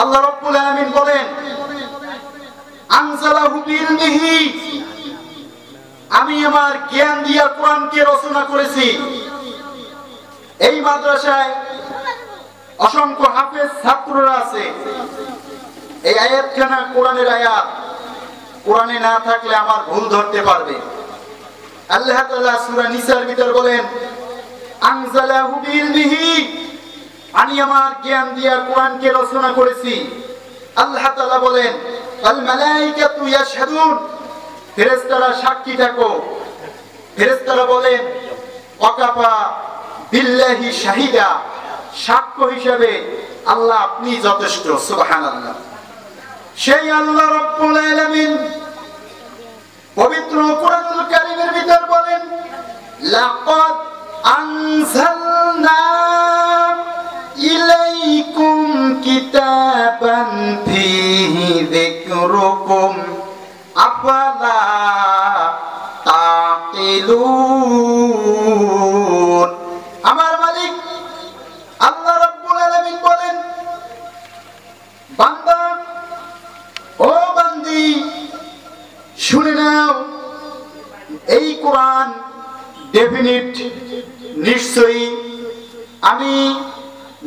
আল্লাহ রাব্বুল আলামিন বলেন আনজালাহু বিইলমিহি, আমি আমার জ্ঞান দিয়া কোরআনকে রচনা করেছি। এই মাদ্রাসায় অসংখ্য হাফেজ ছাত্ররা আছে। এই আয়াতখানা কোরআনের আয়াত, কোরআনে না থাকলে আমার ভুল ধরতে পারবে। আল্লাহ তাআলা সূরা নিসার ভিতর বলেন আনজালাহু বিইলমিহি, আমি আমার জ্ঞান দিয়া কোরআনকে রচনা করেছি। আল্লাহ তাআলা বলেন আল মালাইকাতু ইয়াশহাদুন, ফেরেশতারা সাক্ষী থাকো। ফেরেশতারা বলেন ওয়াকাফা বিল্লাহি শাহিদা, সাক্ষ্য হিসেবে আল্লাহ আপনি যথেষ্ট। সুবহানাল্লাহ। সেই আল্লাহ রাব্বুল আলামিন পবিত্র কোরআনুল কারীমের ভিতর বলেন লাকাদ আনজালনা ইলাইকুম কিতাবান ফীহি যিকরুকুম আফালা তাকিলুন। আমার মালিক আল্লাহ রাব্বুল আলামিন বলেন বান্দা, ও বান্দি, শুনে নাও, এই কোরআন ডেফিনিট, নিশ্চয়ই আমি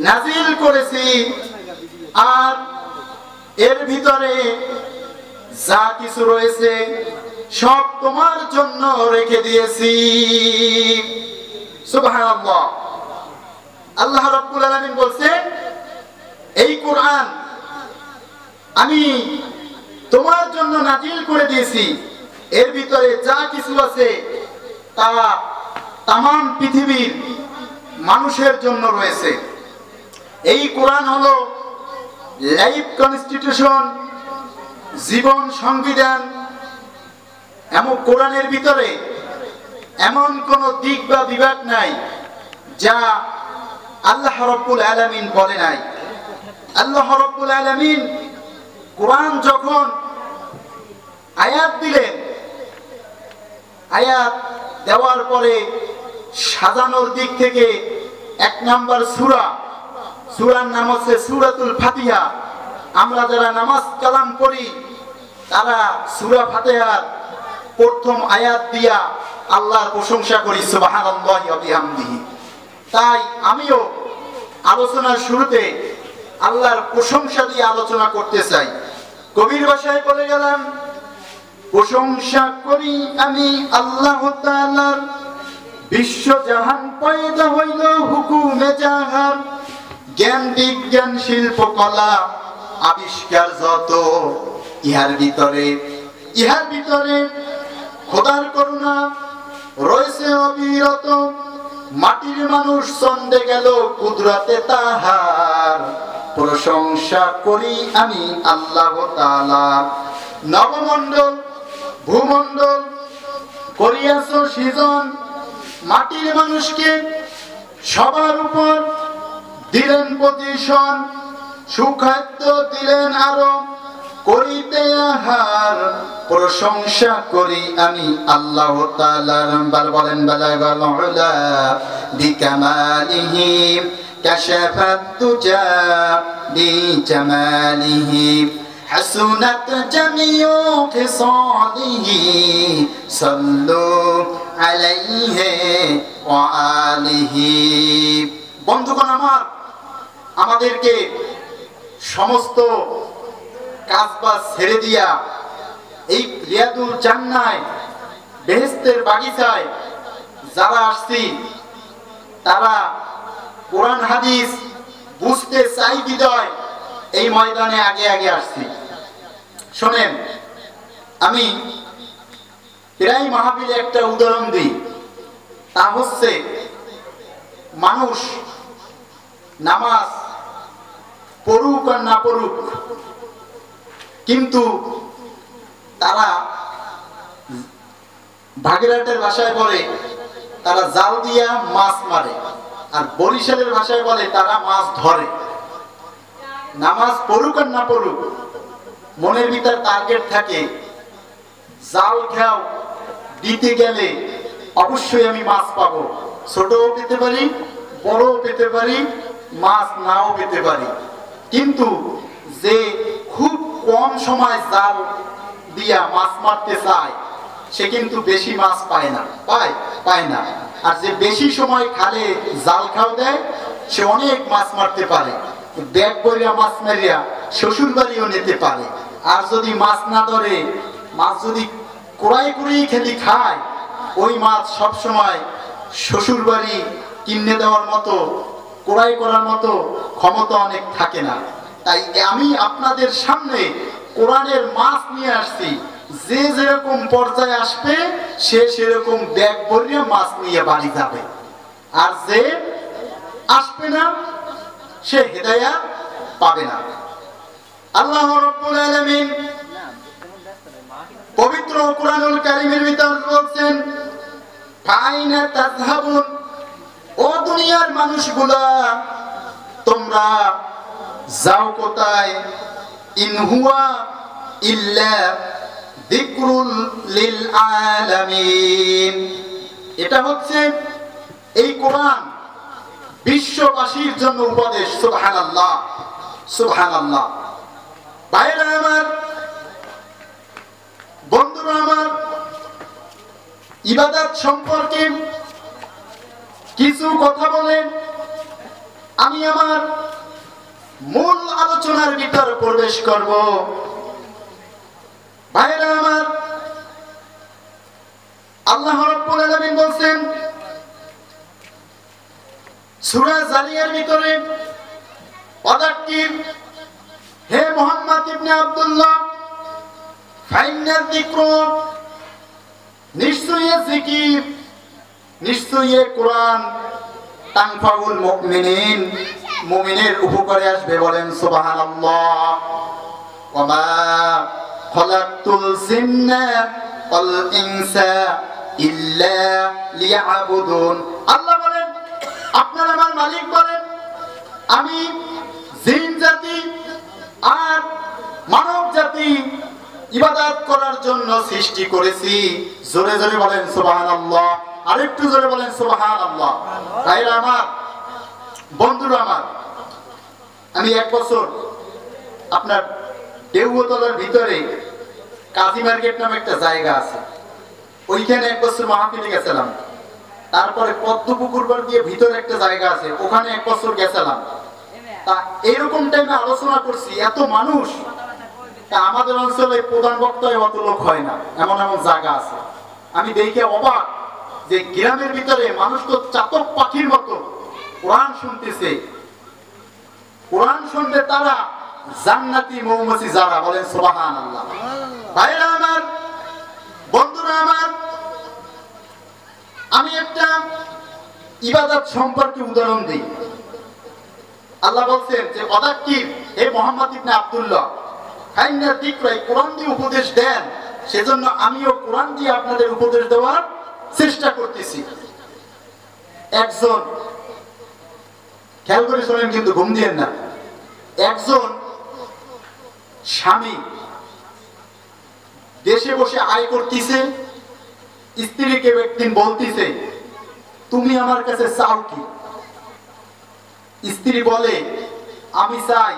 নাজিল করেছি, আর এর ভিতরে যা কিছু রয়েছে সব তোমার জন্য রেখে দিয়েছি। সুবহানাল্লাহ। আল্লাহ রাব্বুল আলামিন বলছেন এই কোরআন আমি তোমার জন্য নাজিল করে দিয়েছি, এর ভিতরে যা কিছু আছে তা তামাম পৃথিবীর মানুষের জন্য রয়েছে। এই কোরআন হলো লাইফ কনস্টিটিউশন, জীবন সংবিধান। এমন কোরআনের ভিতরে এমন কোন দিক বা বিভাগ নাই যা আল্লাহ রাব্বুল আলামিন বলে নাই। আল্লাহ রাব্বুল আলামিন কোরআন যখন আয়াত দিলেন, আয়াত দেওয়ার পরে সাজানোর দিক থেকে এক নাম্বার সূরা, সূরার নাম হচ্ছে সূরাতুল ফাতিহা। আমরা যারা নামাজ কালাম পড়ি তারা সূরা ফাতিহার প্রথম আয়াত দিয়া আল্লাহর প্রশংসা করি, সুবহানাল্লাহি ওয়া বিহামদিহি। তাই আমিও আলোচনার শুরুতে আল্লাহর প্রশংসা দিয়ে আলোচনা করতে চাই। কবির ভাষায় বলে গেলাম প্রশংসা করি আমি আল্লাহ তাআলার, বিশ্ব জাহান পয়দা হইল হুকুমে জাহান, জ্ঞান বিজ্ঞান শিল্প কলা আবিষ্কার যত, ইহার ভিতরে খোদার করুণা রয়েছে অবিরত, মাটির মানুষ চন্দে গেল কুদরতে তাহার, প্রশংসা করি আমি আল্লাহ তাআলা। নবমণ্ডল ভূমণ্ডল করিয়াছ সৃজন, মাটির মানুষকে সবার উপর দিলেন পজিশন, সুখাদ্য দিলেন আরো করিতে আহার, প্রশংসা করি আমি আল্লাহ তাআলার। বলেন বালাগাল উলা বিকামালিহি কাশাফাত তুজা বিজামালিহি, হাসুনাত জামিউ খিসালিহি, সাল্লু আলাইহি ওয়া আলিহি। বন্ধুগণ আমার, আমাদেরকে সমস্ত কাজবাজ ছেড়ে দিয়া এই রিয়াদুল জান্নায়, বেহেশতের বাগিচায় যারা আসছি তারা কোরআন হাদিস বুঝতে চাই বিদায় এই ময়দানে আগে আগে আসছি। শোনেন, আমি প্রায় মাহফিলে একটা উদাহরণ দিই, তা হচ্ছে মানুষ নামাজ পড়ুক আর না পড়ুক, কিন্তু তারা ভাগেরহাটের ভাষায় বলে তারা জাল দিয়া মাছ মারে, আর বরিশালের ভাষায় বলে তারা মাছ ধরে। নামাজ পড়ুক আর না পড়ুক, মনের ভিতর টার্গেট থাকে জাল খেয়াও দিতে গেলে অবশ্যই আমি মাছ পাবো, ছোটও পেতে পারি, বড়ও পেতে পারি, মাছ নাও পেতে পারি। কিন্তু যে খুব কম সময় জাল দিয়া মাছ মারতে চায় সে কিন্তু বেশি মাছ পায় না, পায় না। আর যে বেশি সময় খালে জাল খাও দেয় সে অনেক মাছ মারতে পারে, ব্যাগ করিয়া মাছ মারিয়া শ্বশুর বাড়িও নিতে পারে। আর যদি মাছ না ধরে, মাছ যদি কোড়াই করেই খেলি খায়, ওই মাছ সব সময় শ্বশুর বাড়ি কিনে দেওয়ার মতো, কোড়াই করার মতো ক্ষমতা অনেক থাকে না। তাই আমি আপনাদের সামনে কোরআনের মাছ নিয়ে আসছি, যে যেরকম পর্যায়ে আসবে সে সেরকম ব্যাগ ভরিয়ে মাছ নিয়ে বাড়ি যাবে, আর যে আসবে না সে হেদায়েত পাবে না। আল্লাহ রাব্বুল আলামিন পবিত্র কোরআনুল কারীমের ভিতর বলছেন, ফাইনা তাযহাবুন, ও দুনিয়ার মানুষগুলা তোমরা যাও কোথায়? ইন হুয়া ইল্লা যিকরুল লিল আলামিন, এটা হচ্ছে এই কোরআন বিশ্ববাসীর জন্য উপদেশ। সুবহানাল্লাহ, সুবহানাল্লাহ। ভাইরা আমার, বন্ধুরা আমার, ইবাদত সম্পর্কে কিছু কথা বলেন আমি আমার মূল আলোচনার ভিতর প্রবেশ করব। ভাইরা আমার, আল্লাহ রাব্বুল আলামিন বলেন সূরা জারিয়ার ভিতরে, ওয়াদাক্কির, হে মুহাম্মদ ইবনে আব্দুল্লাহ, ফাইন্না যিকরু, নিশ্চয়ই জিকির, নিশ্চয়ই কোরআন, তানফাউল মুমিনিন, মুমিনের উপকারে আসবে। বলেন সুবহানাল্লাহ। ওয়া মা খালাকতুল জিন্না ওয়াল ইনসা ইল্লা লিয়াবুদুন। আল্লাহ বলেন, আপনার আমার মালিক বলেন, আমি জিন জাতি আর মানব জাতি ইবাদত করার জন্য সৃষ্টি করেছি। জোরে জোরে বলেন সুবহানাল্লাহ, আরেকটু জোরে বলেন সুবহানাল্লাহ। ভাইরা আমার, বন্ধুরা আমার, আমি এক বছর আপনার দেউতলার ভিতরে কাজী মার্কেট নামে একটা জায়গা আছে, ওইখানে এক বছর মাহফিলে গেছিলাম। তারপরে পদ্মপুকুর পাড় দিয়ে ভিতরে একটা জায়গা আছে, ওখানে এক বছর গেছিলাম। তা এরকম টাইমে আলোচনা করছি, এত মানুষ, তা আমাদের অঞ্চলে প্রধান বক্তায় অত লোক হয় না, এমন এমন জায়গা আছে। আমি দেখে অবাক যে গ্রামের ভিতরে মানুষ তো চাতক পাখির মতো কোরআন শুনতেছে। কোরআন শুনবে তারা জান্নাতি মৌমাছি যারা। বলেন সুবহানাল্লাহ। ভাইরা আমার, বন্ধুরা আমার, আমি একটা ইবাদত সম্পর্কে উদাহরণ দিই। আল্লাহ বলছেন যে ওয়াদাক্কির, হে মুহাম্মদ ইবনে আব্দুল্লাহ, ফাইন্না যিকরা, কোরআন দিয়ে উপদেশ দেন, সেজন্য আমিও কোরআন দিয়ে আপনাদের উপদেশ দেওয়ার চেষ্টা করতেছি। একজন, খেয়াল করে শোনেন কিন্তু ঘুম দিয়েন না, একজন স্বামী দেশে বসে আয় করতেছে, স্ত্রীকে একদিন বলতেছে, তুমি আমার কাছে চাও কি? স্ত্রী বলে, আমি চাই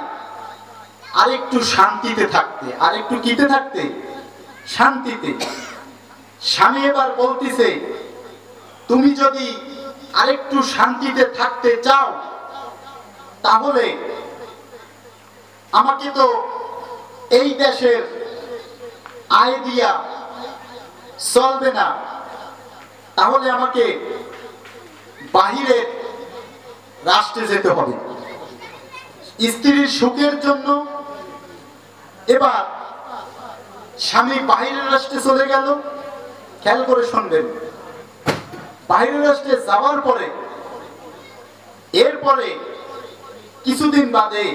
আরেকটু শান্তিতে থাকতে। আরেকটু কিতে থাকতে? শান্তিতে। স্বামী এবার বলতেছে, তুমি যদি আরেকটু শান্তিতে থাকতে চাও তাহলে আমাকে তো এই দেশের আয় দিয়া চলবে না, তাহলে আমাকে বাহিরের রাষ্ট্রে যেতে হবে স্ত্রীর সুখের জন্য। এবার স্বামী বাহিরের রাষ্ট্রে চলে গেল। খেয়াল করে শুনবেন, বাহিরের রাষ্ট্রে যাওয়ার পরে এরপরে কিছুদিন বাদে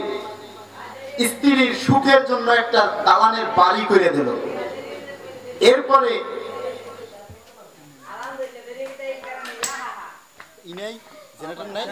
স্ত্রীর সুখের জন্য একটা দালানের বাড়ি করে দিল। এরপরে ইনাই জেনারেটর নাই,